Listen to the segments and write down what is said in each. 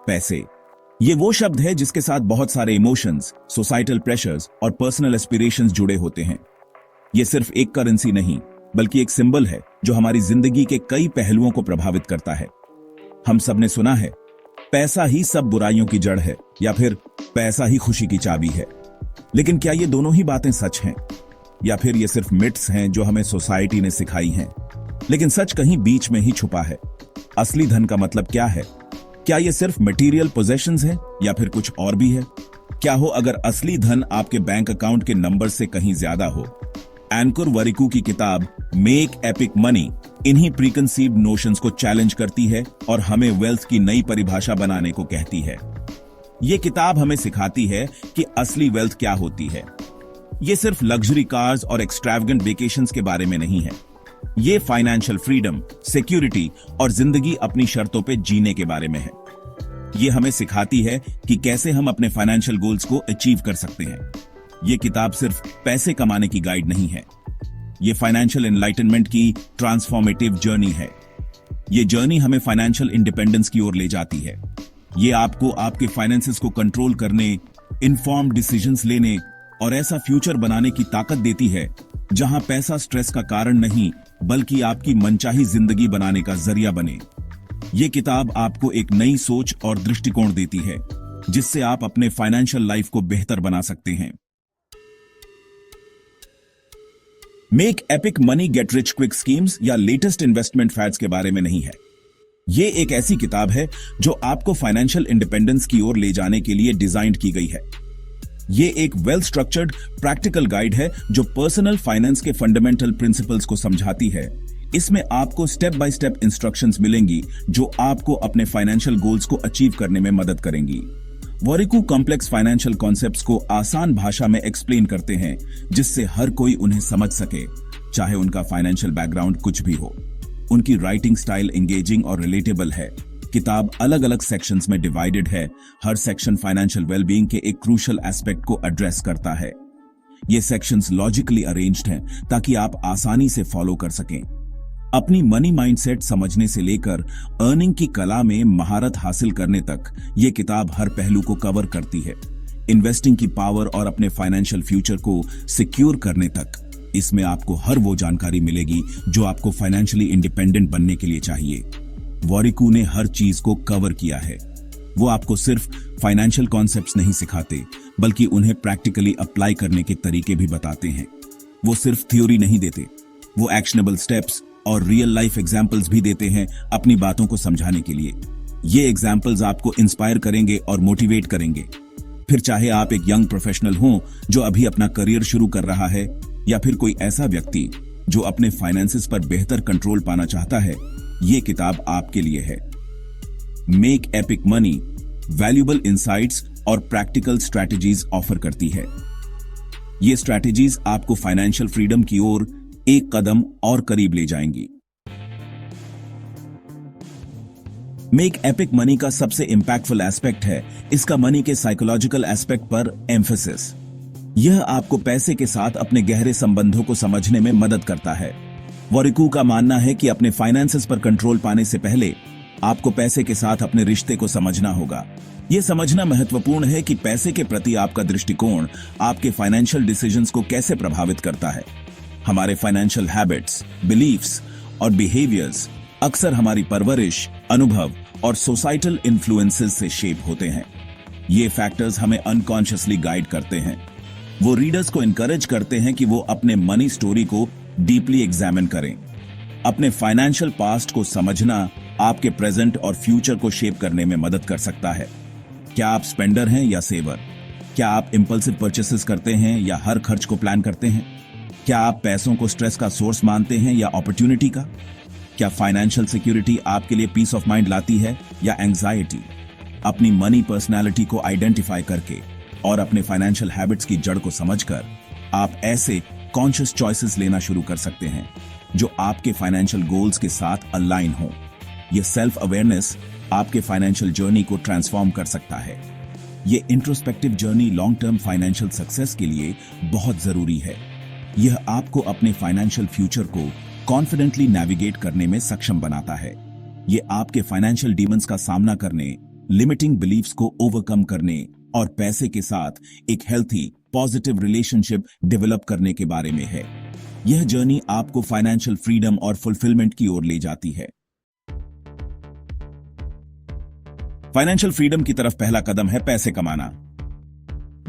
पैसे, ये वो शब्द है जिसके साथ बहुत सारे इमोशंस, सोसाइटल प्रेशर्स और पर्सनल एस्पिरेशंस जुड़े होते हैं। ये सिर्फ एक करेंसी नहीं, बल्कि एक सिंबल है जो हमारी जिंदगी के कई पहलुओं को प्रभावित करता है। हम सबने सुना है, पैसा ही सब बुराइयों की जड़ है, या फिर पैसा ही खुशी की चाबी है। लेकिन क्या ये दोनों ही बातें सच हैं, या फिर ये सिर्फ मिथ्स हैं जो हमें सोसाइटी ने सिखाई हैं? लेकिन सच कहीं बीच में ही छुपा है। असली धन का मतलब क्या है? क्या ये सिर्फ मटेरियल पोजेशंस है, या फिर कुछ और भी है? क्या हो अगर असली धन आपके बैंक अकाउंट के नंबर से कहीं ज्यादा हो? एंकर वरिकू की किताब मेक एपिक मनी इन्हीं प्रीकंसीव्ड नोशंस को चैलेंज करती है और हमें वेल्थ की नई परिभाषा बनाने को कहती है। ये किताब हमें सिखाती है कि असली वेल्थ क्या होती है। ये सिर्फ लग्जरी कार्स और एक्सट्रावेगेंट वेकेशंस के बारे में नहीं है। ये फाइनेंशियल फ्रीडम, सिक्योरिटी और जिंदगी अपनी शर्तों पे जीने के बारे में है। ये हमें सिखाती है कि कैसे हम अपने फाइनेंशियल गोल्स को अचीव कर सकते हैं। ये किताब सिर्फ पैसे कमाने की गाइड नहीं है, ये फाइनेंशियल एनलाइटनमेंट की ट्रांसफॉर्मेटिव जर्नी है। ये जर्नी हमें फाइनेंशियल इंडिपेंडेंस की ओर ले जाती है। ये आपको आपके फाइनेंसेस को कंट्रोल करने, इन्फॉर्म्ड डिसीजंस लेने और ऐसा फ्यूचर बनाने की ताकत देती है जहां पैसा स्ट्रेस का कारण नहीं, बल्कि आपकी मनचाही जिंदगी बनाने का जरिया बने। ये किताब आपको एक नई सोच और दृष्टिकोण देती है, जिससे आप अपने फाइनेंशियल लाइफ को बेहतर बना सकते हैं। Make epic money get rich quick schemes या लेटेस्ट इन्वेस्टमेंट फैड्स के बारे में नहीं है। ये एक ऐसी किताब है जो आपको फाइनेंशियल इंडिपेंडेंस की ओर ले जाने के लिए डिजाइन की गई है। ये एक वेल स्ट्रक्चर्ड प्रैक्टिकल गाइड है जो पर्सनल फाइनेंस के फंडामेंटल प्रिंसिपल्स को समझाती है। इसमें आपको स्टेप बाय स्टेप इंस्ट्रक्शंस मिलेंगी जो आपको अपने फाइनेंशियल गोल्स को अचीव करने में मदद करेंगी। वरिकू कॉम्प्लेक्स फाइनेंशियल कॉन्सेप्ट्स को आसान भाषा में एक्सप्लेन करते हैं, जिससे हर कोई उन्हें समझ सके, चाहे उनका फाइनेंशियल बैकग्राउंड कुछ भी हो। उनकी राइटिंग स्टाइल एंगेजिंग और रिलेटेबल है। किताब अलग अलग सेक्शंस में डिवाइडेड है। हर सेक्शन फाइनेंशियल वेलबींग के एक क्रूशियल एस्पेक्ट को एड्रेस करता है। ये सेक्शंस लॉजिकली अरेंज्ड हैं ताकि आप आसानी से फॉलो कर सकें। अपनी मनी माइंडसेट समझने से लेकर अर्निंग की कला में महारत हासिल करने तक ये किताब हर पहलू को कवर करती है। इन्वेस्टिंग की पावर और अपने फाइनेंशियल फ्यूचर को सिक्योर करने तक इसमें आपको हर वो जानकारी मिलेगी जो आपको फाइनेंशियली इंडिपेंडेंट बनने के लिए चाहिए। वरिकू ने हर चीज को कवर किया है। वो आपको सिर्फ फाइनेंशियल कॉन्सेप्ट्स नहीं सिखाते, बल्कि उन्हें प्रैक्टिकली अप्लाई करने के तरीके भी बताते हैं। वो सिर्फ थ्योरी नहीं देते, वो एक्शनेबल स्टेप्स और रियल लाइफ एग्जाम्पल्स भी देते हैं अपनी बातों को समझाने के लिए। ये एग्जाम्पल्स आपको इंस्पायर करेंगे और मोटिवेट करेंगे। फिर चाहे आप एक यंग प्रोफेशनल हो जो अभी अपना करियर शुरू कर रहा है, या फिर कोई ऐसा व्यक्ति जो अपने फाइनेंसेस पर बेहतर कंट्रोल पाना चाहता है, ये किताब आपके लिए है। Make epic money valuable insights और प्रैक्टिकल स्ट्रैटेजीज ऑफर करती है। ये स्ट्रैटेजीज आपको फाइनेंशियल फ्रीडम की ओर एक कदम और करीब ले जाएंगी। मेक एपिक मनी का सबसे इंपैक्टफुल एस्पेक्ट है इसका मनी के साइकोलॉजिकल एस्पेक्ट पर एम्फेसिस। यह आपको पैसे के साथ अपने गहरे संबंधों को समझने में मदद करता है। वरिकू का मानना है कि अपने फाइनेंसेस पर कंट्रोल पाने से पहले आपको पैसे के साथ अपने रिश्ते को समझना होगा। यह समझना महत्वपूर्ण है कि पैसे के प्रति आपका दृष्टिकोण आपके फाइनेंशियल डिसीजंस को कैसे प्रभावित करता है। हमारे फाइनेंशियल हैबिट्स, बिलीफ्स और बिहेवियर्स अक्सर हमारी परवरिश, अनुभव और सोसाइटल इन्फ्लुएंसेस से शेप होते हैं। ये फैक्टर्स हमें अनकॉन्शियसली गाइड करते हैं। वो रीडर्स को इनकरेज करते हैं कि वो अपने मनी स्टोरी को डीपली एग्जामिन करें। अपने फाइनेंशियल पास्ट को समझना आपके प्रेजेंट और फ्यूचर को शेप करने में मदद कर सकता है। क्या आप स्पेंडर हैं या सेवर? क्या आप इंपल्सिव परचेसेस करते हैं या हर खर्च को प्लान करते हैं? क्या आप पैसों को स्ट्रेस का सोर्स मानते हैं या अपॉर्चुनिटी का? क्या फाइनेंशियल सिक्योरिटी आपके लिए पीस ऑफ माइंड लाती है या एंग्जाइटी? अपनी मनी पर्सनैलिटी को आइडेंटिफाई करके और अपने फाइनेंशियल हैबिट्स की जड़ को समझकर आप ऐसे कॉन्शियस चॉइसेस लेना शुरू कर सकते हैं जो आपके फाइनेंशियल गोल्स के साथ अलाइन हो। यह सेल्फ अवेयरनेस आपके फाइनेंशियल जर्नी को ट्रांसफॉर्म कर सकता है। यह introspective journey long term financial success के लिए बहुत जरूरी है। यह आपको अपने फाइनेंशियल फ्यूचर को कॉन्फिडेंटली नेविगेट करने में सक्षम बनाता है। यह आपके फाइनेंशियल डीमंस का सामना करने लिमिटिंग बिलीफ्स को ओवरकम करने और पैसे के साथ एक हेल्थी पॉजिटिव रिलेशनशिप डेवलप करने के बारे में है। यह जर्नी आपको फाइनेंशियल फ्रीडम और फुलफिलमेंट की ओर ले जाती है। फाइनेंशियल फ्रीडम की तरफ पहला कदम है पैसे कमाना।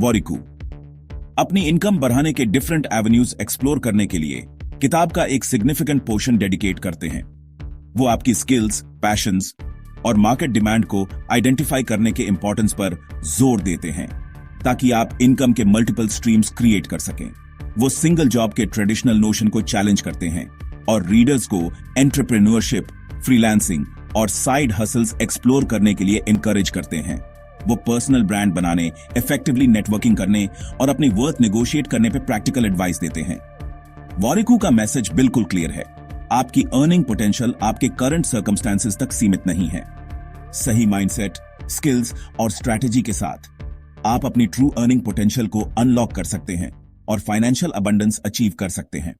वॉरिकू अपनी इनकम बढ़ाने के डिफरेंट एवेन्यूज एक्सप्लोर करने के लिए किताब का एक सिग्निफिकेंट पोर्शन डेडिकेट करते हैं। वो आपकी स्किल्स, पैशंस और मार्केट डिमांड को आइडेंटिफाई करने के इंपॉर्टेंस पर जोर देते हैं ताकि आप इनकम के मल्टीपल स्ट्रीम्स क्रिएट कर सकें। वो सिंगल जॉब के ट्रेडिशनल नोशन को चैलेंज करते हैं और रीडर्स को एंटरप्रेन्योरशिप, फ्रीलांसिंग और साइड हसल्स एक्सप्लोर करने के लिए इंकरेज करते हैं। वो पर्सनल ब्रांड बनाने, इफेक्टिवली नेटवर्किंग करने और अपनी वर्थ नेगोशिएट करने पे प्रैक्टिकल एडवाइस देते हैं। वॉरिकू का मैसेज बिल्कुल क्लियर है। आपकी अर्निंग पोटेंशियल आपके करंट सर्कमस्टेंसेस तक सीमित नहीं है। सही माइंडसेट, स्किल्स और स्ट्रैटेजी के साथ आप अपनी ट्रू अर्निंग पोटेंशियल को अनलॉक कर सकते हैं और फाइनेंशियल अबंडेंस अचीव कर सकते हैं।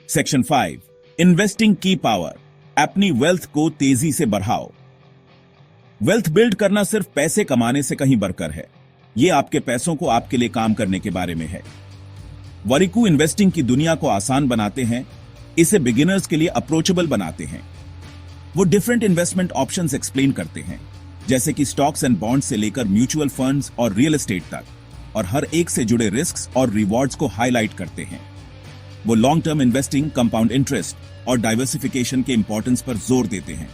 सेक्शन 5, इन्वेस्टिंग की पावर। अपनी वेल्थ को तेजी से बढ़ाओ। वेल्थ बिल्ड करना सिर्फ पैसे कमाने से कहीं बढ़कर है। यह आपके पैसों को आपके लिए काम करने के बारे में है। वॉरिकू इन्वेस्टिंग की दुनिया को आसान बनाते हैं, इसे बिगिनर्स के लिए अप्रोचेबल बनाते हैं। वो डिफरेंट इन्वेस्टमेंट ऑप्शंस एक्सप्लेन करते हैं, जैसे कि स्टॉक्स एंड बॉन्ड्स से लेकर म्यूचुअल फंड्स और रियल एस्टेट तक, और हर एक से जुड़े रिस्क्स और रिवॉर्ड्स को हाईलाइट करते हैं। वो long term investing, compound interest और डाइवर्सिफिकेशन के इंपॉर्टेंस पर जोर देते हैं।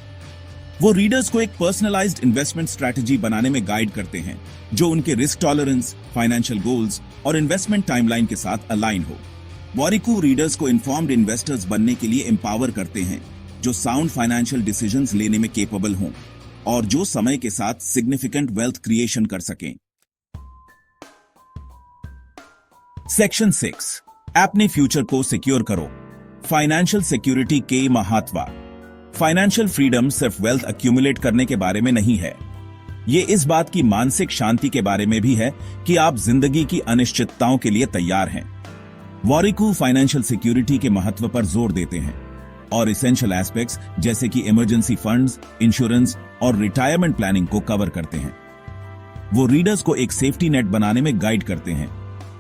वो रीडर्स को एक पर्सनलाइज्ड इन्वेस्टमेंट स्ट्रैटेजी बनाने में गाइड करते हैं जो उनके रिस्क टॉलरेंस, फाइनेंशियल गोल्स और इन्वेस्टमेंट टाइमलाइन के साथ अलाइन हो। वॉरिकू रीडर्स को इन्फॉर्म्ड इन्वेस्टर्स बनने के लिए एम्पावर करते हैं जो साउंड फाइनेंशियल डिसीजंस लेने में केपेबल हों और जो समय के साथ सिग्निफिकेंट वेल्थ क्रिएशन कर सकें। सेक्शन 6, अपने फ्यूचर को सिक्योर करो। फाइनेंशियल सिक्योरिटी के महत्व। फाइनेंशियल फ्रीडम सिर्फ वेल्थ अक्यूमुलेट करने के बारे में नहीं है, ये इस बात की मानसिक शांति के बारे में भी है कि आप जिंदगी की अनिश्चितताओं के लिए तैयार हैं। वॉरिकू फाइनेंशियल सिक्योरिटी के महत्व पर जोर देते हैं और इसेंशियल एस्पेक्ट्स जैसे कि इमरजेंसी फंड्स, इंश्योरेंस और रिटायरमेंट प्लानिंग को कवर करते हैं। वो रीडर्स को एक सेफ्टी नेट बनाने में गाइड करते हैं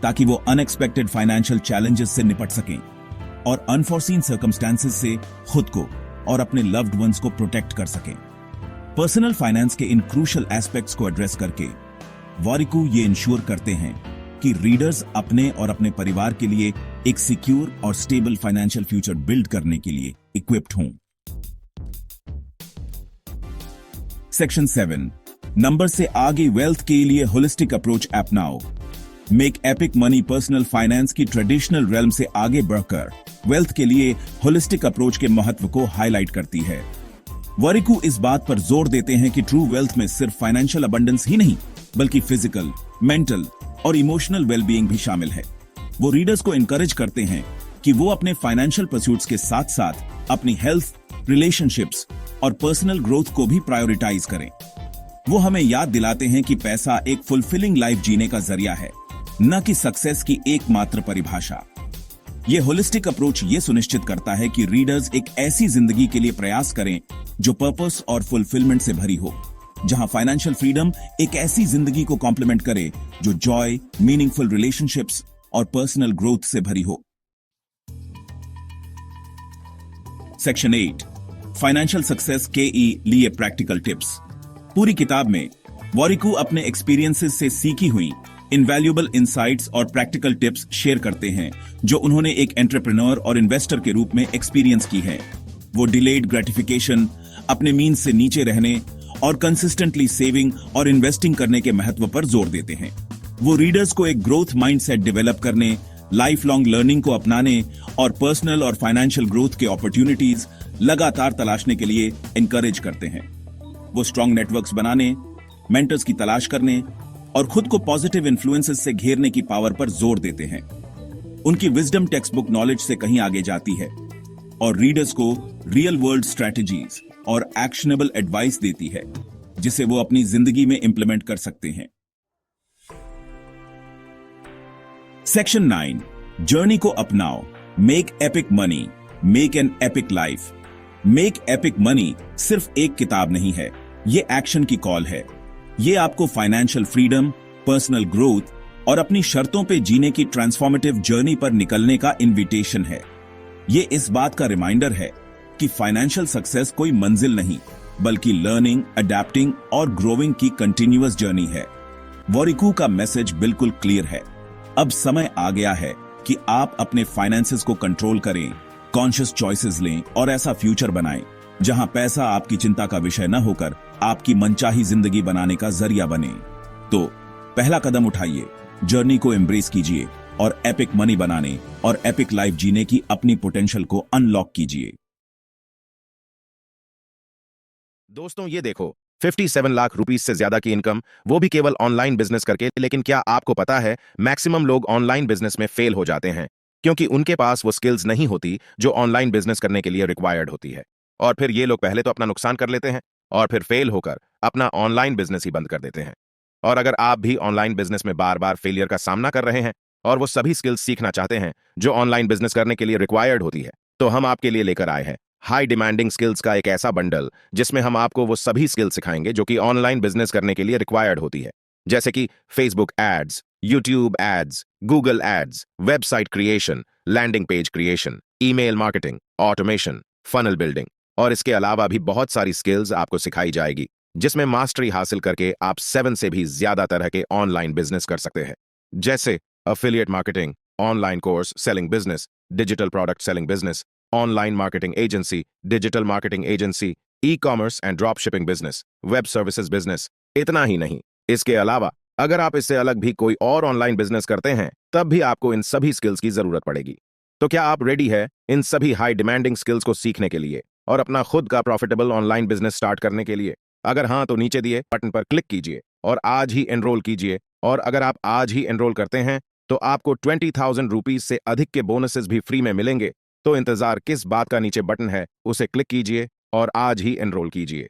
ताकि वो अनएक्सपेक्टेड फाइनेंशियल चैलेंजेस से निपट सकें और अनफोर्सीन सर्कमस्टेंसेस से खुद को और अपने लव्ड वंस को प्रोटेक्ट कर सकें। पर्सनल फाइनेंस के इन क्रूशियल एस्पेक्ट्स को एड्रेस करके वॉरिकू ये इंश्योर करते हैं कि रीडर्स अपने और अपने परिवार के लिए एक सिक्योर और स्टेबल फाइनेंशियल फ्यूचर बिल्ड करने के लिए इक्विप्ड हों। सेक्शन 7, नंबर से आगे वेल्थ के लिए होलिस्टिक अप्रोच अपनाओ। Make epic money personal finance की ट्रेडिशनल रेल्म से आगे बढ़कर वेल्थ के लिए होलिस्टिक अप्रोच के महत्व को हाईलाइट करती है। वॉरिकू इस बात पर जोर देते हैं कि ट्रू वेल्थ में सिर्फ फाइनेंशियल अबंडेंस ही नहीं बल्कि फिजिकल, मेंटल और इमोशनल वेलबीइंग भी शामिल है। वो रीडर्स को इनकरेज करते हैं कि वो अपने फाइनेंशियल परस्यूट्स के साथ साथ अपनी हेल्थ, रिलेशनशिप्स और पर्सनल ग्रोथ को भी प्रायोरिटाइज करें। वो हमें याद दिलाते हैं कि पैसा एक फुलफिलिंग लाइफ जीने का जरिया है, न कि सक्सेस की एकमात्र परिभाषा। ये होलिस्टिक अप्रोच ये सुनिश्चित करता है कि रीडर्स एक ऐसी जिंदगी के लिए प्रयास करें जो पर्पस और फुलफिलमेंट से भरी हो, जहां फाइनेंशियल फ्रीडम एक ऐसी जिंदगी को कॉम्प्लीमेंट करे जो जॉय, मीनिंगफुल रिलेशनशिप्स और पर्सनल ग्रोथ से भरी हो। सेक्शन 8, फाइनेंशियल सक्सेस के लिए प्रैक्टिकल टिप्स। पूरी किताब में वॉरिकू अपने एक्सपीरियंसेस से सीखी हुई इनवैल्यूएबल इंसाइट्स और प्रैक्टिकल टिप्स शेयर करते हैं जो उन्होंने एक एंटरप्रेन्योर और इन्वेस्टर के रूप में एक्सपीरियंस की है। वो डिलेड ग्रेटिफिकेशन, अपने मीन्स से नीचे रहने और कंसिस्टेंटली सेविंग और इन्वेस्टिंग करने के महत्व पर जोर देते हैं। वो रीडर्स को एक ग्रोथ माइंडसेट डेवलप करने, लाइफ लॉन्ग लर्निंग को अपनाने और पर्सनल और फाइनेंशियल ग्रोथ के अपॉर्चुनिटीज लगातार तलाशने के लिए एनकरेज करते हैं। वो स्ट्रॉन्ग नेटवर्क्स बनाने, मेंटर्स की तलाश करने और खुद को पॉजिटिव इन्फ्लुएंसेस से घेरने की पावर पर जोर देते हैं। उनकी विजडम टेक्स्ट बुक नॉलेज से कहीं आगे जाती है और रीडर्स को रियल वर्ल्ड स्ट्रैटेजीज और एक्शनेबल एडवाइस देती है जिसे वो अपनी जिंदगी में इंप्लीमेंट कर सकते हैं। सेक्शन 9, जर्नी को अपनाओ। Make epic money, make an epic life. Make epic money सिर्फ एक किताब नहीं है, ये एक्शन की कॉल है। ये आपको फाइनेंशियल फ्रीडम, पर्सनल ग्रोथ और अपनी शर्तों पे जीने की ट्रांसफॉर्मेटिव जर्नी पर निकलने का इनविटेशन है। ये इस बात का रिमाइंडर है कि फाइनेंशियल सक्सेस कोई मंजिल नहीं, बल्कि लर्निंग, अडेप्टिंग और ग्रोइंग की कंटिन्यूअस जर्नी है। वॉरिकू का मैसेज बिल्कुल क्लियर है। अब समय आ गया है कि आप अपने फाइनेंसेस को कंट्रोल करें, कॉन्शियस चॉइसेस लें और ऐसा फ्यूचर बनाएं जहां पैसा आपकी चिंता का विषय न होकर आपकी मनचाही जिंदगी बनाने का जरिया बने। तो पहला कदम उठाइए, जर्नी को एम्ब्रेस कीजिए और एपिक मनी बनाने और एपिक लाइफ जीने की अपनी पोटेंशियल को अनलॉक कीजिए। दोस्तों ये देखो, 57 लाख रुपीस से ज्यादा की इनकम, वो भी केवल ऑनलाइन बिजनेस करके। लेकिन क्या आपको पता है, मैक्सिमम लोग ऑनलाइन बिजनेस में फेल हो जाते हैं क्योंकि उनके पास वो स्किल्स नहीं होती जो ऑनलाइन बिजनेस करने के लिए रिक्वायर्ड होती है। और फिर ये लोग पहले तो अपना नुकसान कर लेते हैं और फिर फेल होकर अपना ऑनलाइन बिजनेस ही बंद कर देते हैं। और अगर आप भी ऑनलाइन बिजनेस में बार बार फेलियर का सामना कर रहे हैं और वो सभी स्किल्स सीखना चाहते हैं जो ऑनलाइन बिजनेस करने के लिए रिक्वायर्ड होती है, तो हम आपके लिए लेकर आए हैं हाई डिमांडिंग स्किल्स का एक ऐसा बंडल जिसमें हम आपको वो सभी स्किल्स सिखाएंगे जो कि ऑनलाइन बिजनेस करने के लिए रिक्वायर्ड होती है, जैसे कि Facebook ads, YouTube ads, Google ads, website creation, landing page creation, email marketing, automation, funnel building. और इसके अलावा भी बहुत सारी स्किल्स आपको सिखाई जाएगी जिसमें मास्टरी हासिल करके आप 7 से भी ज्यादा तरह के ऑनलाइन बिजनेस कर सकते हैं, जैसे affiliate marketing, online course selling business, digital product selling business, online marketing agency, digital marketing agency, e commerce and drop shipping business, web services business. इतना ही नहीं, इसके अलावा अगर आप इससे अलग भी कोई और ऑनलाइन बिजनेस करते हैं तब भी आपको इन सभी स्किल्स की जरूरत पड़ेगी। तो क्या आप रेडी है इन सभी हाई डिमांडिंग स्किल्स को सीखने के लिए और अपना खुद का प्रॉफिटेबल ऑनलाइन बिजनेस स्टार्ट करने के लिए? अगर हाँ, तो नीचे दिए बटन पर क्लिक कीजिए और आज ही एनरोल कीजिए। और अगर आप आज ही एनरोल करते हैं तो आपको 20,000 रुपीज से अधिक के बोनसेस भी फ्री में मिलेंगे। तो इंतजार किस बात का? नीचे बटन है, उसे क्लिक कीजिए और आज ही एनरोल कीजिए।